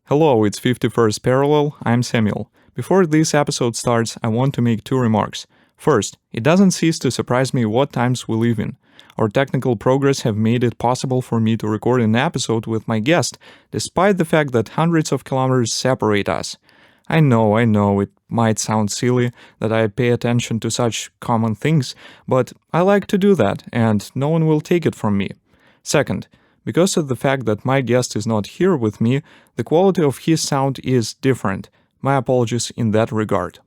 Hello, it's 51st Parallel, I'm Samuel. Before this episode starts, I want to make two remarks. First, it doesn't cease to surprise me what times we live in. Our technical progress have made it possible for me to record an episode with my guest, despite the fact that hundreds of kilometers separate us. I know, it might sound silly that I pay attention to such common things, but I like to do that, and no one will take it from me. Second, because of the fact that my guest is not here with me, the quality of his sound is different. My apologies in that regard.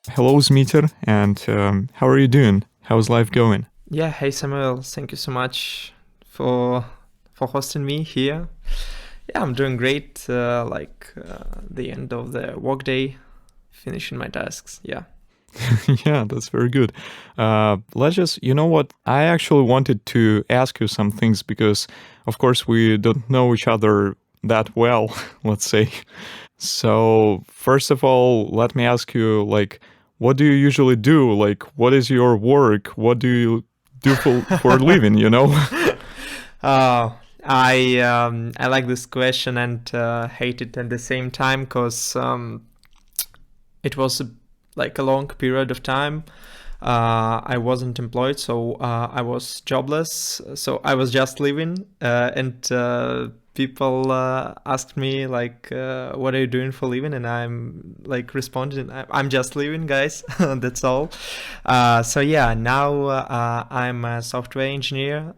Hello, Zmicer, and how are you doing? How's life going? Yeah, hey Samuel, thank you so much for hosting me here. Yeah, I'm doing great. The end of the workday, finishing my tasks. Yeah. Yeah, that's very good. You know what? I actually wanted to ask you some things because, of course, we don't know each other that well, let's say. So, first of all, let me ask you, what do you usually do? What is your work? What do you do for a living, you know? I like this question and hate it at the same time because it was a long period of time. I wasn't employed, so I was jobless. So I was just living, and people asked me what are you doing for living? And I'm responding, I'm just living, guys. That's all. So yeah, now I'm a software engineer,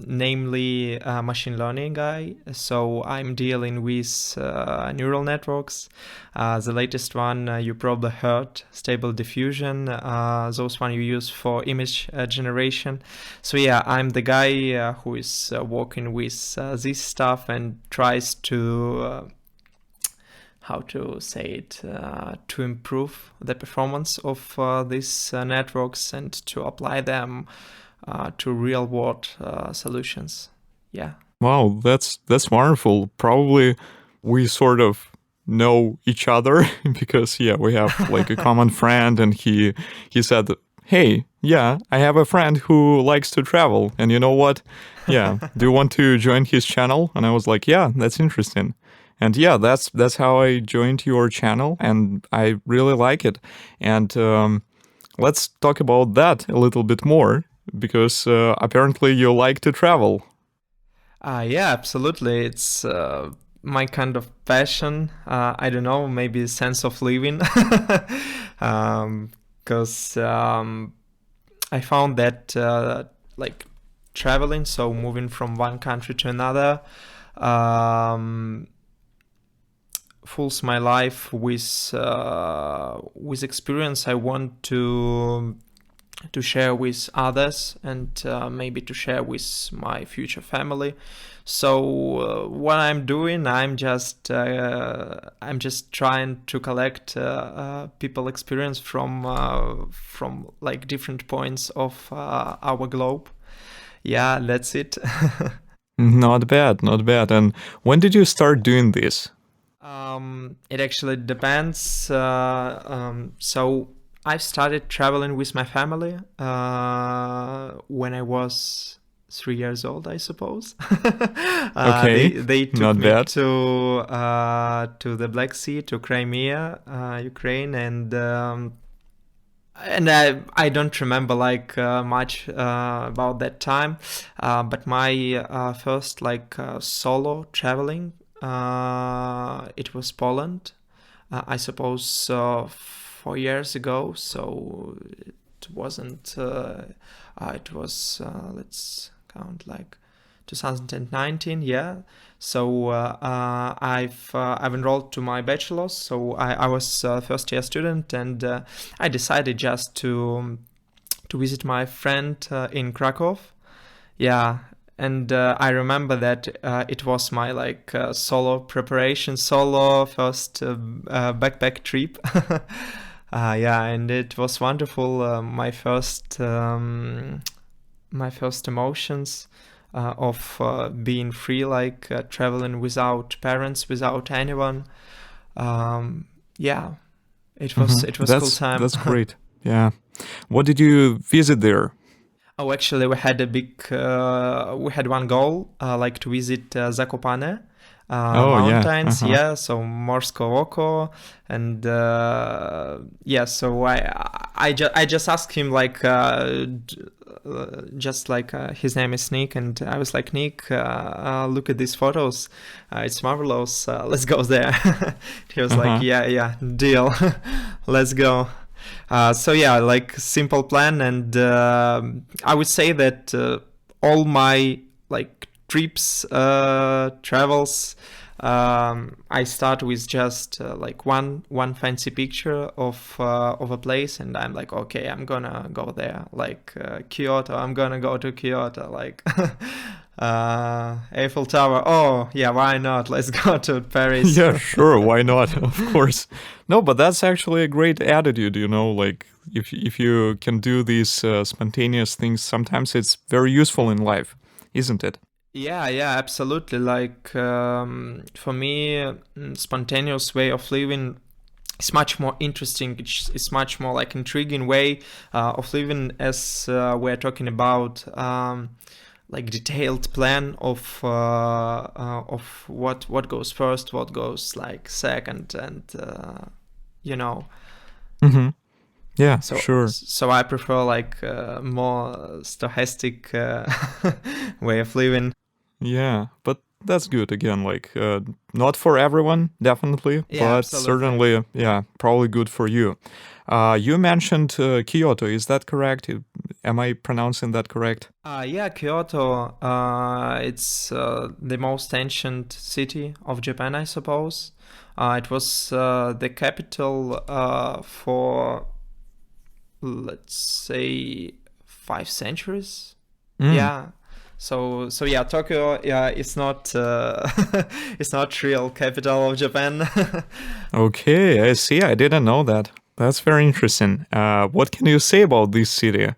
namely a machine learning guy. So I'm dealing with neural networks. The latest one you probably heard, Stable Diffusion. Those one you use for image generation. So yeah, I'm the guy who is working with this stuff and tries to to improve the performance of these networks and to apply them to real world solutions. Yeah. Wow, that's wonderful. Probably we sort of know each other because we have a common friend, and he said, hey, yeah, I have a friend who likes to travel, and you know what, do you want to join his channel? And I was like, yeah, that's interesting. And yeah, that's how I joined your channel, and I really like it. And let's talk about that a little bit more, because apparently you like to travel. Yeah, absolutely. It's my kind of passion. I don't know, maybe a sense of living. Because I found that traveling, so moving from one country to another, fills my life with experience I want to share with others, and maybe to share with my future family. So what I'm doing, I'm just trying to collect people experience from different points of our globe. Yeah, that's it. Not bad. And when did you start doing this? It actually depends. So I started traveling with my family when I was 3 years old, I suppose. Okay, they took not me bad. to the Black Sea, to Crimea, Ukraine, and I don't remember much about that time, but my first solo traveling, it was Poland. I suppose 4 years ago, so it wasn't. It was let's count 2019. Yeah. So I've enrolled to my bachelor's. So I was a first year student, and I decided just to visit my friend in Krakow. Yeah. And I remember that it was my solo preparation, solo first backpack trip. Yeah, and it was wonderful. My first emotions of being free, traveling without parents, without anyone. Yeah, it was cool time. That's great. Yeah. What did you visit there? Oh, actually, we had one goal, like to visit Zakopane Oh yeah. mountains. Uh-huh. Yeah, so Morsko Oko, and yeah, so I just asked him like, just like his name is Nick, and I was like, Nick, look at these photos, it's marvelous. Let's go there. He was like, Uh-huh. yeah, deal, let's go. So yeah, like simple plan, and I would say that all my like trips, travels, I start with just like one fancy picture of a place, and I'm like, okay, I'm gonna go there. Like Kyoto, I'm gonna go to Kyoto. Like Eiffel Tower. Oh yeah, why not? Let's go to Paris. Yeah, sure, why not? Of course. No, but that's actually a great attitude, like if you can do these spontaneous things, sometimes it's very useful in life, isn't it? Yeah, absolutely. Like for me, spontaneous way of living is much more interesting. It's much more like intriguing way of living, as we're talking about like detailed plan of what goes first, what goes like second, and you know. Mm-hmm. Yeah, So sure. so I prefer like more stochastic way of living. Yeah, but that's good again. Like, not for everyone, definitely, Yeah, but absolutely. certainly, yeah, probably good for you. You mentioned Kyoto, is that correct? Am I pronouncing that correct? Yeah, Kyoto. It's the most ancient city of Japan, I suppose. It was the capital for, let's say, 5 centuries. Mm. Yeah. So yeah, Tokyo. Yeah, it's not it's not real capital of Japan. Okay, I see. I didn't know that. That's very interesting. What can you say about this city?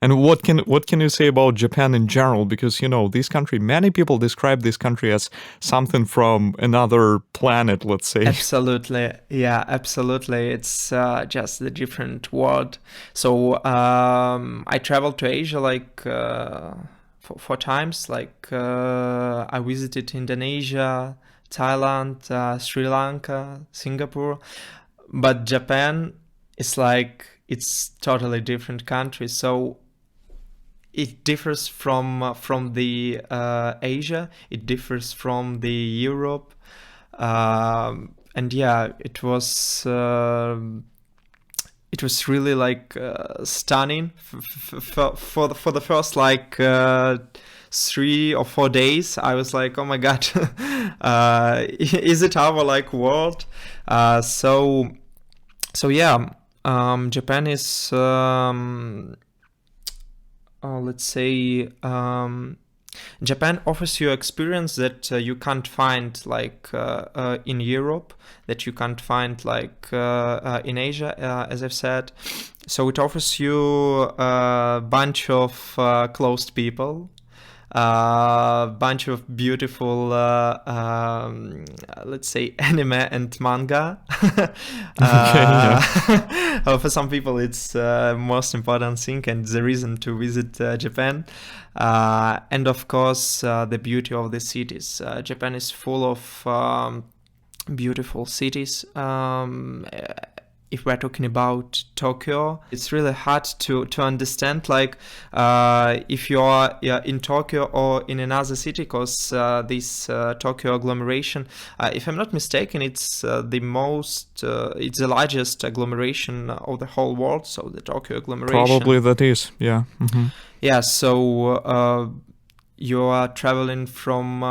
And what can you say about Japan in general? Because this country, many people describe this country as something from another planet, let's say. Absolutely, yeah, absolutely. It's just a different world. So I traveled to Asia like 4 times. Like I visited Indonesia, Thailand, Sri Lanka, Singapore, but Japan is like it's totally different country. So it differs from the Asia. It differs from the Europe, and yeah, it was really like stunning for the first like 3 or 4 days. I was like, oh my god, is it our like world? So yeah, Japan is let's say Japan offers you experience that you can't find like in Europe, that you can't find like in Asia, as I've said. So it offers you a bunch of closed people, a bunch of beautiful, let's say, anime and manga. Okay, yeah. For some people, it's most important thing and the reason to visit Japan. And of course, the beauty of the cities. Japan is full of beautiful cities. If we're talking about Tokyo, it's really hard to understand like if you are in Tokyo or in another city, because this Tokyo agglomeration, if I'm not mistaken, it's it's the largest agglomeration of the whole world, so the Tokyo agglomeration. Probably that is, yeah. Mm-hmm. Yeah, so you are traveling from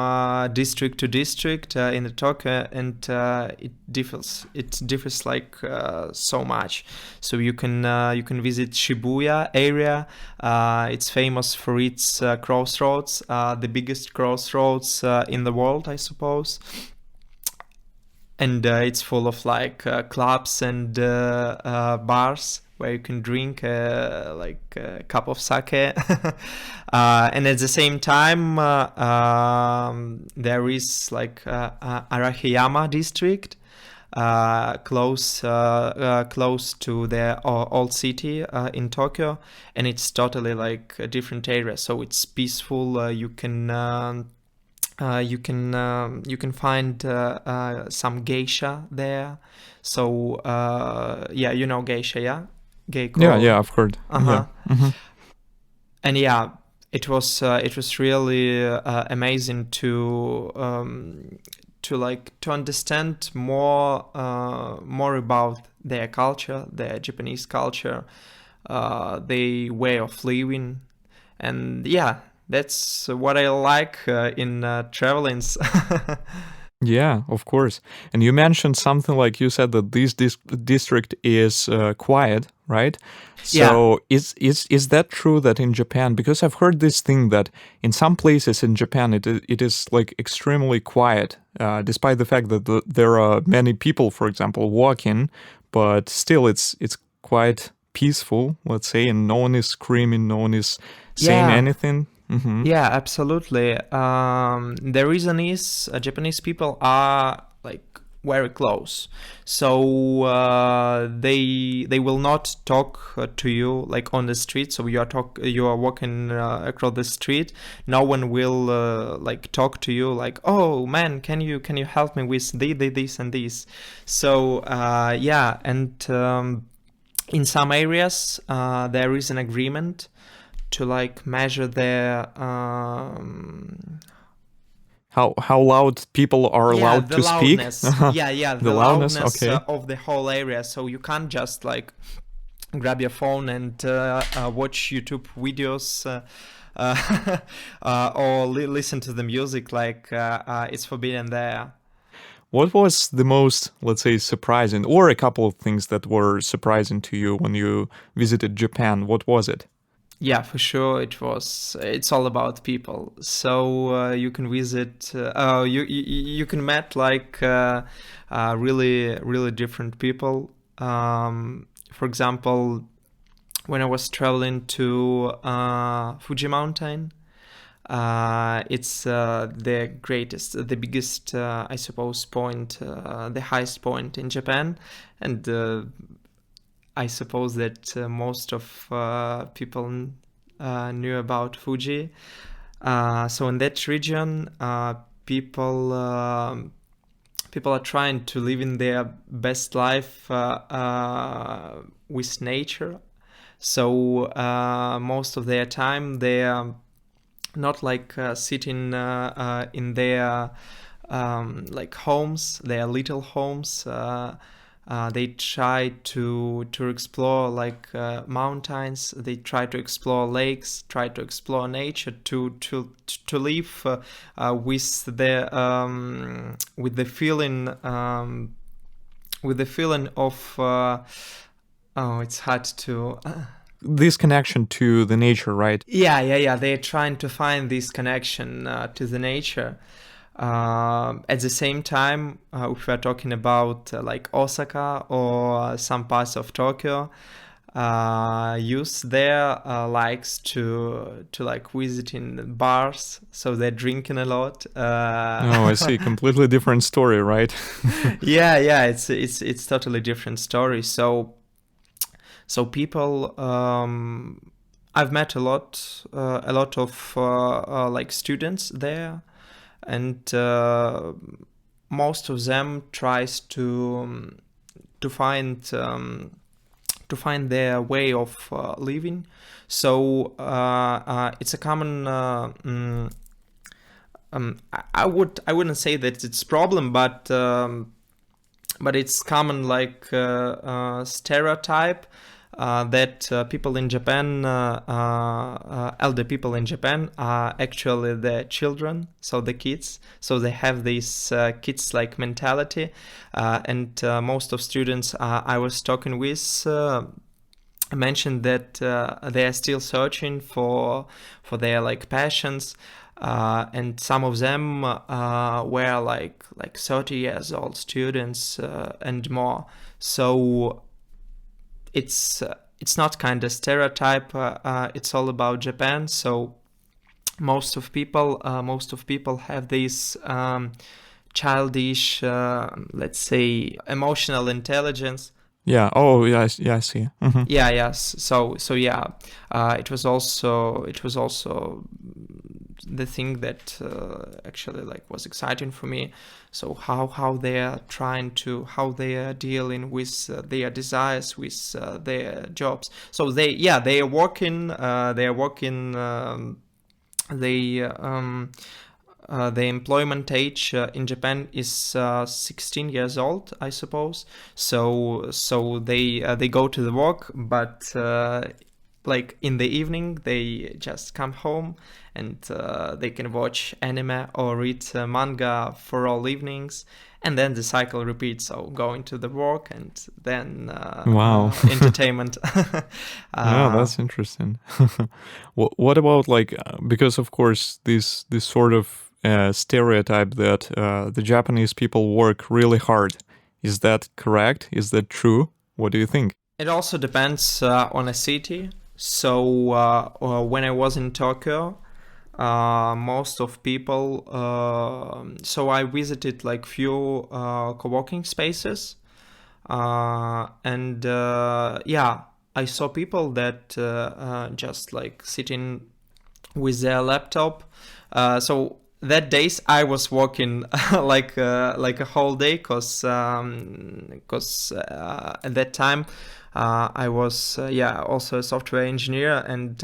district to district in the Tokyo, and it differs. It differs like so much. So you can visit Shibuya area. It's famous for its crossroads, the biggest crossroads in the world, I suppose. And it's full of like clubs and bars where you can drink like a cup of sake. And at the same time, there is like Arahiyama district, close to the old city in Tokyo, and it's totally like a different area. So it's peaceful. You can find some geisha there. So yeah, you know geisha, yeah, Yeah, geiko. yeah, I've heard. Uh Yeah. huh. And yeah, it was really amazing to like to understand more about their culture, their Japanese culture, their way of living, and yeah, that's what I like in traveling. Yeah, of course. And you mentioned something like you said that this district is quiet, right? Yeah, So is that true that in Japan? Because I've heard this thing that in some places in Japan it is like extremely quiet, despite the fact that there are many people, for example, walking, but still it's quite peaceful, let's say, and no one is screaming, no one is saying yeah. anything. Mm-hmm. Yeah, absolutely. The reason is Japanese people are like very close, so they will not talk to you like on the street. So you are walking across the street. No one will like talk to you like, oh man, can you help me with this and this? So yeah, and in some areas there is an agreement to like measure their How loud people are yeah, allowed the to speak? loudness. Yeah, The the loudness, loudness okay. of the whole area. So you can't just like grab your phone and watch YouTube videos or listen to the music like it's forbidden there. What was the most, let's say, surprising, or a couple of things that were surprising to you when you visited Japan? What was it? Yeah, for sure. It's all about people. So you can visit. You can meet like really different people. For example, when I was traveling to Fuji Mountain, it's the biggest, I suppose, point, the highest point in Japan, and I suppose that most of people knew about Fuji. So in that region, people people are trying to live in their best life with nature. So most of their time they are not like sitting in their like homes, their little homes. They try to explore like mountains. They try to explore lakes. Try to explore nature. To live with the feeling of oh, it's hard to. This connection to the nature, right? Yeah. They're trying to find this connection to the nature. At the same time, if we're talking about like Osaka or some parts of Tokyo, youth there likes to like visit in bars, so they're drinking a lot. Oh, I see. Completely different story, right? Yeah. It's totally different story. So people, I've met a lot of like students there, and most of them tries to find their way of living. So it's a common. I wouldn't say that it's problem, but it's common like stereotype that people in Japan, elder people in Japan, are actually the children, so the kids. So they have this kids-like mentality, and most of students I was talking with mentioned that they are still searching for their like passions. And some of them were like 30 years old students and more. So it's not kind of stereotype. It's all about Japan. So most of people have this childish, let's say, emotional intelligence. Yeah. Oh, yeah. Yeah, I see. Yeah, yes. So yeah, it was also the thing that actually like was exciting for me. So how they are how they are dealing with their desires, with their jobs. So they are working. They the employment age in Japan is 16 years old, I suppose. So they go to the work, but like in the evening they just come home and they can watch anime or read manga for all evenings, and then the cycle repeats. So going to the work and then Wow. entertainment. Yeah, that's interesting. What about like because of course this sort of stereotype that the Japanese people work really hard. Is that correct? Is that true? What do you think? It also depends on a city. So when I was in Tokyo, most of people. So I visited like few co-working spaces, and yeah, I saw people that just like sitting with their laptop. So that days I was working like a whole day, cause at that time I was also a software engineer, and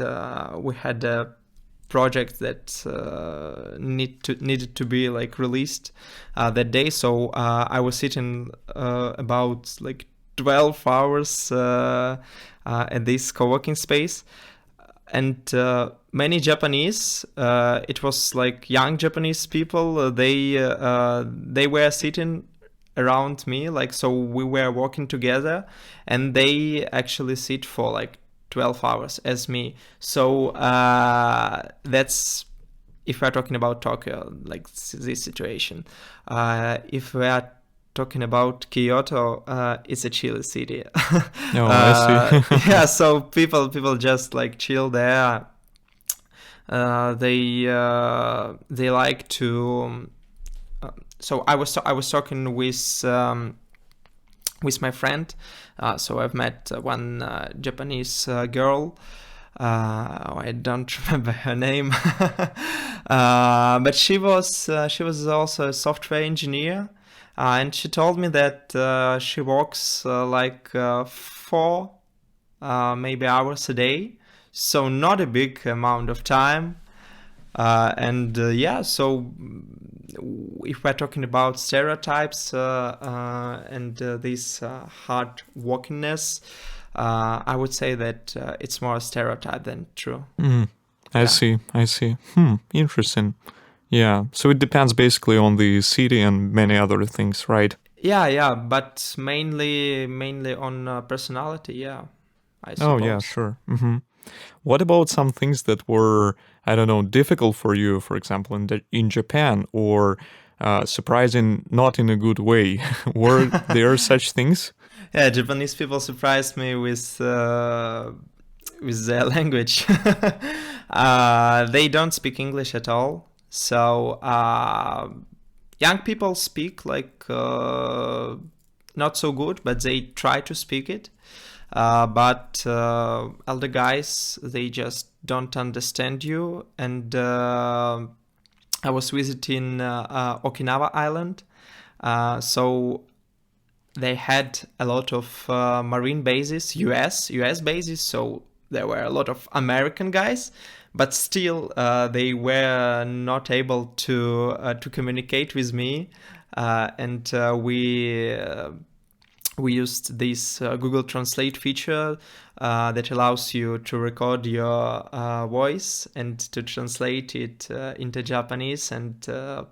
we had a project that needed to be like released that day. So I was sitting about like 12 hours at this co-working space, and many Japanese, it was like young Japanese people, they were sitting around me, like, so we were working together, and they actually sit for like 12 hours as me. So that's if we're talking about Tokyo, like this situation. If we are talking about Kyoto, it's a chill city. Oh, I see. Yeah, so people just like chill there. They like to. So I was talking with my friend. So I've met one Japanese girl. I don't remember her name, but she was also a software engineer, and she told me that she works like 4 maybe hours a day, so not a big amount of time. And yeah, so if we're talking about stereotypes and this hard workingness, I would say that it's more a stereotype than true. I see. I see. Interesting. Yeah. So it depends basically on the city and many other things, right? Yeah, but mainly on personality. Yeah, I Oh, yeah, suppose. sure. What about some things that were, I don't know, difficult for you, for example, in Japan, or surprising not in a good way? Were there such things? Yeah, Japanese people surprised me with their language. They don't speak English at all. So young people speak like not so good, but they try to speak it. But elder guys, they just don't understand you. And I was visiting Okinawa Island. So they had a lot of marine bases, US bases, so there were a lot of American guys, but still they were not able to communicate with me, and we used this Google Translate feature that allows you to record your voice and to translate it into Japanese and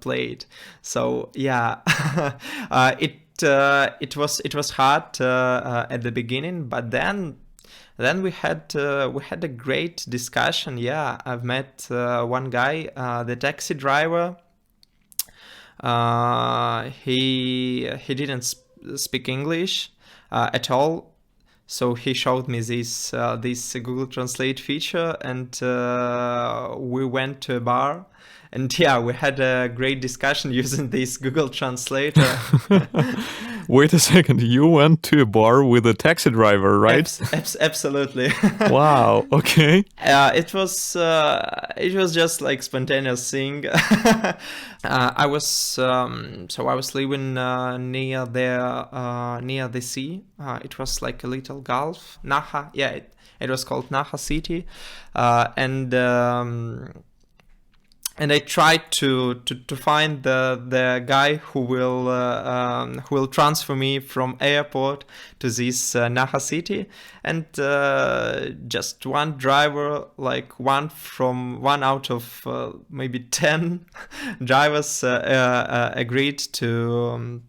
play it. So yeah, it was hard at the beginning, but then we had a great discussion. Yeah, I've met one guy, the taxi driver. He didn't speak English at all, so he showed me this Google Translate feature, and we went to a bar, And yeah, we had a great discussion using this Google Translator. Wait a second, you went to a bar with a taxi driver, right? Absolutely. Wow, okay. It was just like spontaneous thing. I was living near the sea. It was like a little gulf, Naha. Yeah, it was called Naha city, and I tried to find the guy who will transfer me from airport to this Naha city, and just one driver, like one out of maybe 10 drivers agreed to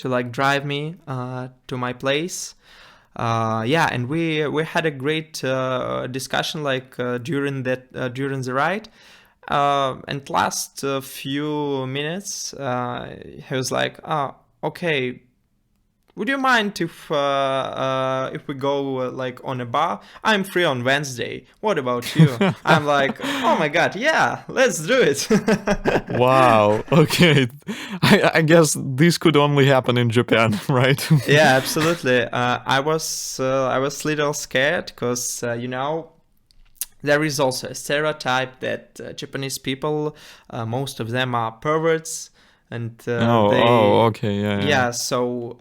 like drive me to my place. And we had a great discussion like during the ride. And last few minutes, he was like, "Oh, okay. Would you mind if we go like on a bar? I'm free on Wednesday. What about you?" I'm like, "Oh my god, yeah, let's do it." Wow. Okay. I guess this could only happen in Japan, right? Yeah, absolutely. I was little scared because there is also a stereotype that Japanese people, most of them are perverts, and okay, yeah. So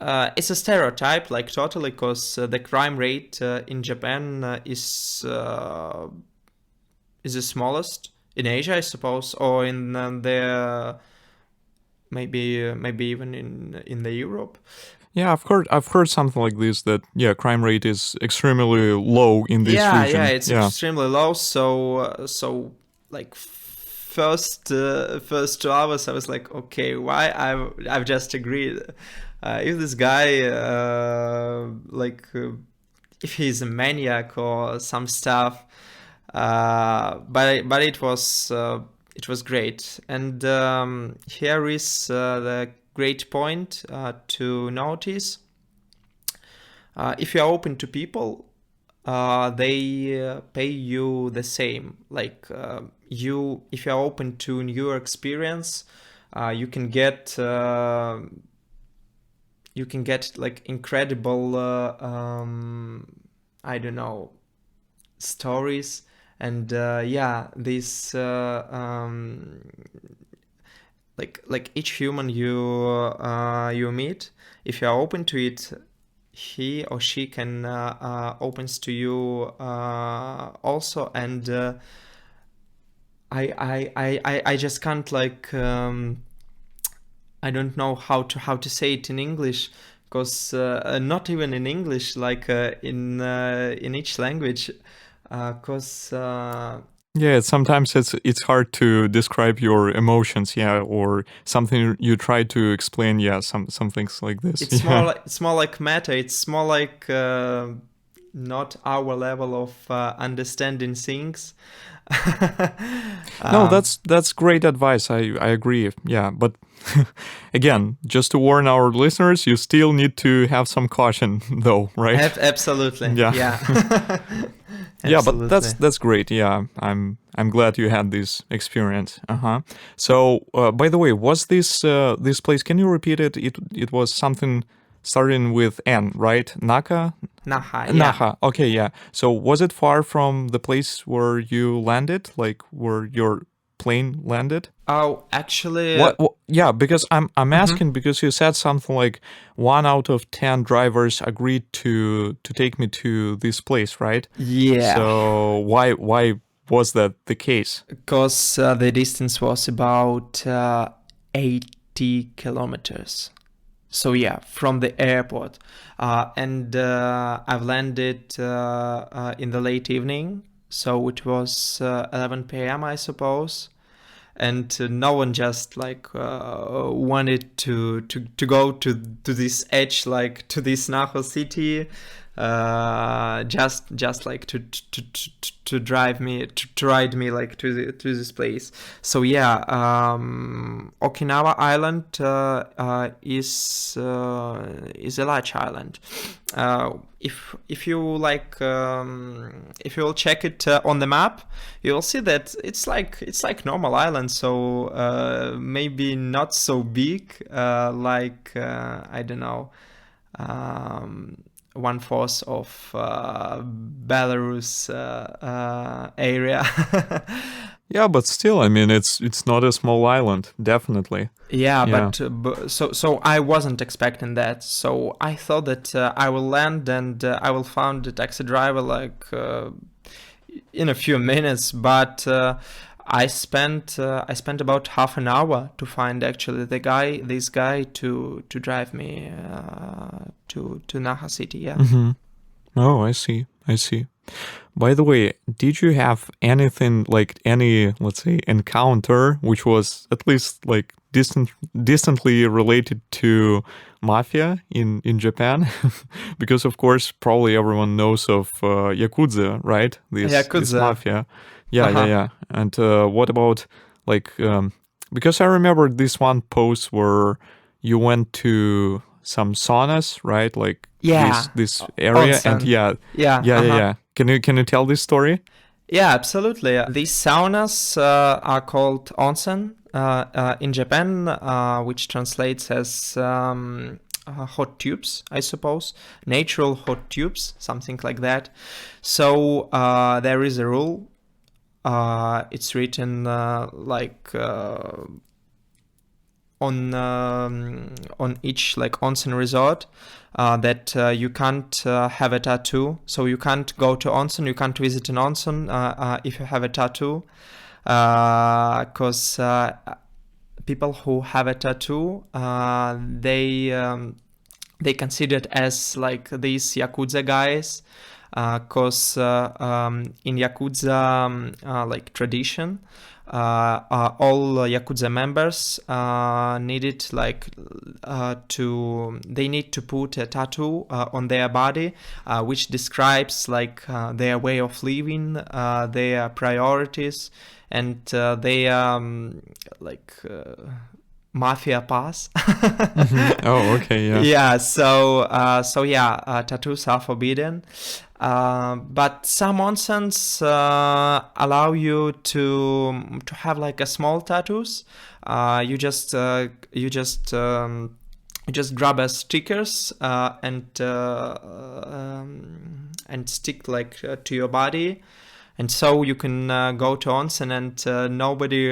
it's a stereotype, like totally, because the crime rate in Japan is the smallest in Asia, I suppose, or in maybe even in the Europe. Yeah, I've heard something like this, that crime rate is extremely low in this region. Yeah, it's extremely low. So like first 2 hours, I was like, okay, why I've just agreed. If this guy if he's a maniac or some stuff, but it was great. And here is the great point to notice. If you are open to people, they pay you the same. Like if you are open to new experience, you can get like incredible I don't know, stories. And this like each human you meet, if you are open to it, he or she can opens to you also. And I just can't like I don't know how to say it in English, because not even in English, like in each language, because sometimes it's hard to describe your emotions, or something you try to explain, some things like this. It's more like meta. It's more like not our level of understanding things. No, that's great advice. I agree. Yeah, but again, just to warn our listeners, you still need to have some caution, though, right? Absolutely. Yeah. Yeah, but that's great. Yeah, I'm glad you had this experience. So, by the way, was this place? Can you repeat it? It was something starting with N, right? Naha. Yeah. Naha. Okay, yeah. So, was it far from the place where you landed, like where your plane landed? Oh, actually, what yeah, because I'm asking because you said something like 1 out of 10 drivers agreed to take me to this place, right? Yeah. So why was that the case? Because the distance was about 80 kilometers. So yeah, from the airport, and I've landed in the late evening, so it was 11 p.m. I suppose. And no one just like wanted to go to this edge, like to this Naha city, just like to drive me to ride me like to this place. So yeah, Okinawa Island is a large island. If you like if you will check it on the map, you will see that it's like normal island. So maybe not so big, like I don't know, 1/4 of Belarus area. Yeah, but still, I mean, it's not a small island, definitely. Yeah, Yeah. so I wasn't expecting that. So I thought that I will land and I will find the taxi driver like in a few minutes. But I spent about half an hour to find actually this guy to drive me to Naha city. Yeah. Mm-hmm. Oh, I see. I see. By the way, did you have anything like any, let's say, encounter which was at least like distantly related to mafia in Japan? Because of course, probably everyone knows of Yakuza, right? This Yakuza. mafia. Yeah, yeah, Uh-huh. yeah. And what about like because I remember this one post where you went to some saunas, right? Like Yeah. this area, and Onsen. Yeah. yeah, Uh-huh. yeah. Can you tell this story? Yeah, absolutely. These saunas are called onsen in Japan, which translates as hot tubes, I suppose, natural hot tubes, something like that. So there is a rule. It's written on each like onsen resort that you can't have a tattoo. So you can't go to onsen, you can't visit an onsen if you have a tattoo, because people who have a tattoo, they considered as like these Yakuza guys, because in Yakuza like tradition, all Yakuza members needed like they need to put a tattoo on their body, which describes like their way of living, their priorities, and their like mafia pass. Oh, okay, yeah. Yeah, so yeah, tattoos are forbidden, but some onsens allow you to have like a small tattoos. You just grab a stickers and stick like to your body. And so you can go to onsen and nobody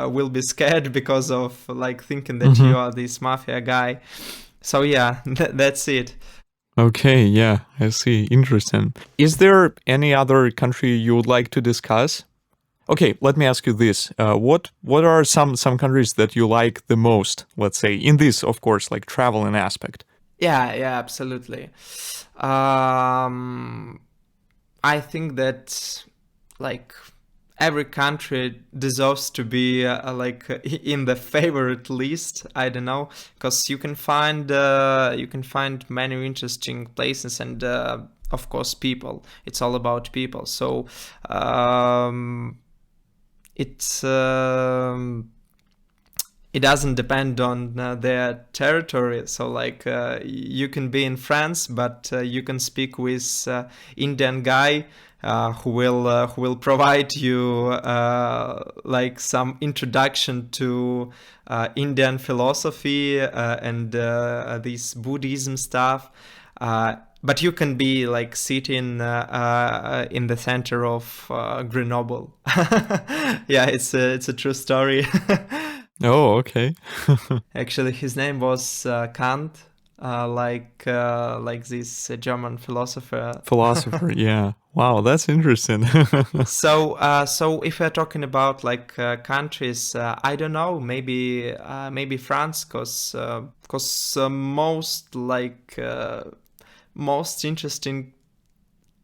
will be scared because of like thinking that Mm-hmm. you are this mafia guy. So yeah, that's it. Okay, yeah, I see. Interesting. Is there any other country you would like to discuss? Okay, let me ask you this: what are some countries that you like the most? Let's say in this, of course, like traveling aspect. Yeah, absolutely. Um, I think that like every country deserves to be like in the favorite list. I don't know, because you can find many interesting places and of course people. It's all about people. So it's it doesn't depend on their territory. So like you can be in France, but you can speak with Indian guy who will provide you like some introduction to Indian philosophy and this Buddhism stuff. But you can be like sitting in the center of Grenoble. Yeah, it's a true story. Oh, okay. Actually, his name was Kant, like this German philosopher. Philosopher, yeah. Wow, that's interesting. So if we're talking about like countries, I don't know, maybe France, cause most interesting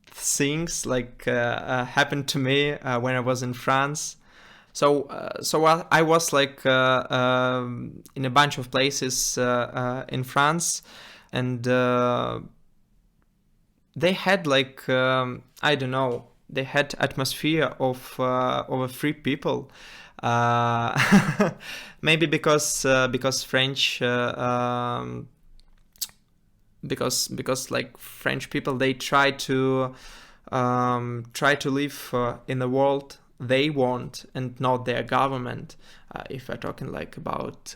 things like happened to me when I was in France. So I was like in a bunch of places in France, and they had like I don't know, they had atmosphere of a free people. Maybe because French because like French people, they try to try to live in the world they want and not their government. If we're talking like about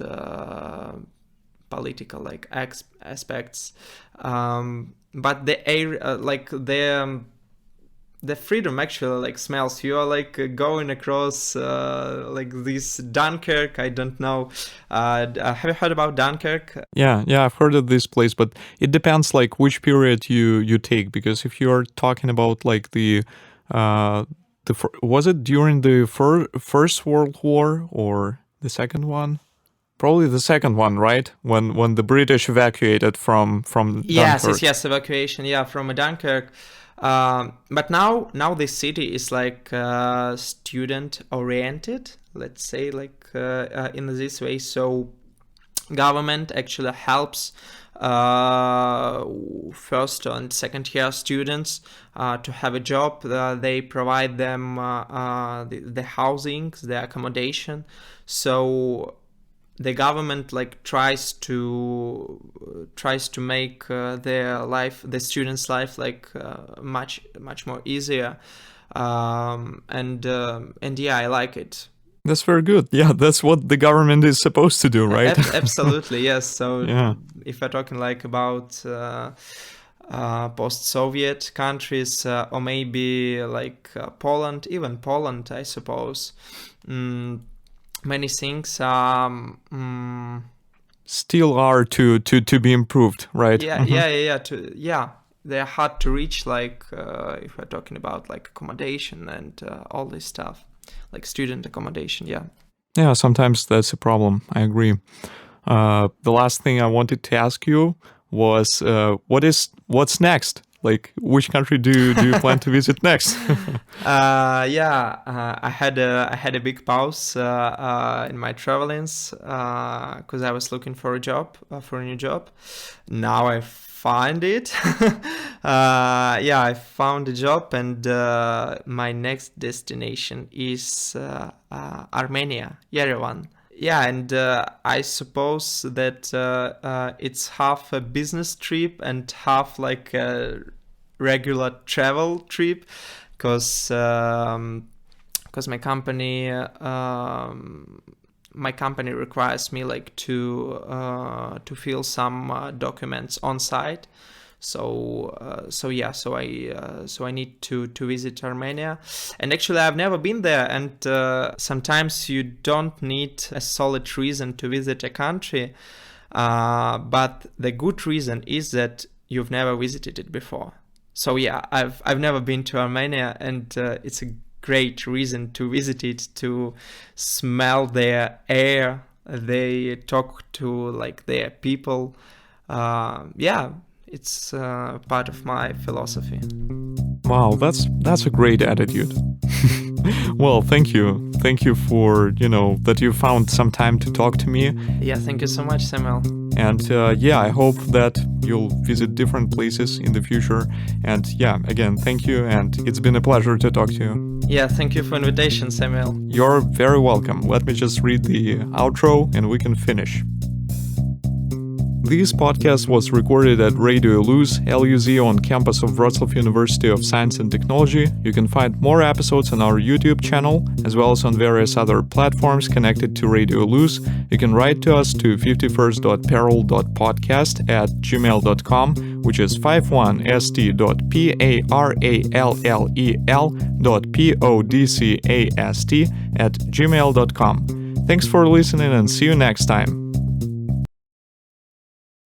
political like aspects, but the air, like the freedom actually like smells. You are like going across like this Dunkirk. I don't know. Have you heard about Dunkirk? Yeah, I've heard of this place, but it depends like which period you take, because if you are talking about like was it during the First World War or the second one? Probably the second one, right? When the British evacuated from Dunkirk. Yes, evacuation. Yeah, from Dunkirk. But now this city is like student oriented, let's say, like in this way. So government actually helps first and second year students to have a job. They provide them the housing, the accommodation. So the government like tries to make the students' life like much more easier, and yeah, I like it. That's very good. Yeah, that's what the government is supposed to do, right? Absolutely, yes. So yeah. If we're talking like about post-Soviet countries, or maybe like Poland, even Poland, I suppose. Many things still are to be improved, right? Yeah. They're hard to reach, like if we're talking about like accommodation and all this stuff, like student accommodation. Yeah, sometimes that's a problem. I agree. The last thing I wanted to ask you was what's next? Like, which country do you plan to visit next? I had a big pause in my travelings because I was looking for a new job. Now I find it. I found a job, and my next destination is Armenia, Yerevan. Yeah, and I suppose that it's half a business trip and half like a regular travel trip, because my company requires me like to fill some documents on site. So I need to visit Armenia, and actually I've never been there, and sometimes you don't need a solid reason to visit a country, but the good reason is that you've never visited it before. So yeah, I've never been to Armenia, and it's a great reason to visit it, to smell their air, they talk to like their people. It's part of my philosophy. Wow, that's a great attitude. Well, thank you for that you found some time to talk to me. Yeah, thank you so much, Samuel. And I hope that you'll visit different places in the future. And again, thank you, and it's been a pleasure to talk to you. Yeah, thank you for invitation, Samuel. You're very welcome. Let me just read the outro and we can finish. This podcast was recorded at Radio Luz, LUZ, on campus of Wrocław University of Science and Technology. You can find more episodes on our YouTube channel, as well as on various other platforms connected to Radio Luz. You can write to us to 51st.parallel.podcast@gmail.com, which is 51st.parallel.podcast@gmail.com. Thanks for listening, and see you next time.